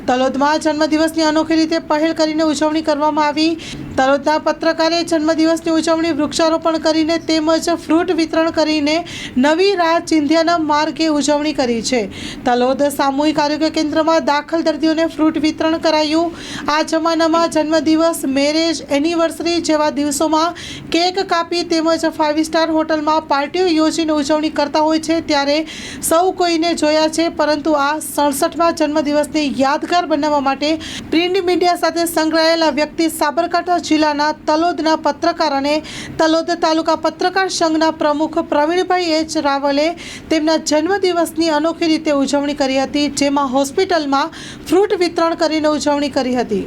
તલોદમાં જન્મદિવસની અનોખી રીતે પહેલ કરીને ઉજવણી કરવામાં આવી। તલોદના પત્રકારે જન્મદિવસની ઉજવણી વૃક્ષારોપણ કરીને તેમજ ફ્રૂટ વિતરણ કરીને નવી રાહ ચિંધ્યાના માર્ગે ઉજવણી કરી છે। તલોદ સામૂહિક આરોગ્ય કેન્દ્રમાં દાખલ દર્દીઓને ફ્રૂટ વિતરણ કરાયું। આ જમાનામાં જન્મદિવસ, મેરેજ એનિવર્સરી જેવા દિવસોમાં કેક કાપી તેમજ 5 સ્ટાર હોટલમાં પાર્ટીઓ યોજીને ઉજવણી કરતા હોય છે, ત્યારે સૌ કોઈને જોયા છે, પરંતુ આ 67મા જન્મદિવસને યાદગાર બનાવવા માટે પ્રિન્ટ મીડિયા સાથે સંકળાયેલા વ્યક્તિ સાબરકાંઠા જિલ્લાના તલોદના પત્રકાર અને તલોદ તાલુકા પત્રકાર સંઘના પ્રમુખ પ્રવીણભાઈ એચ રાવલે તેમના જન્મદિવસની અનોખી રીતે ઉજવણી કરી હતી, જેમાં હોસ્પિટલમાં ફ્રૂટ વિતરણ કરીને ઉજવણી કરી હતી।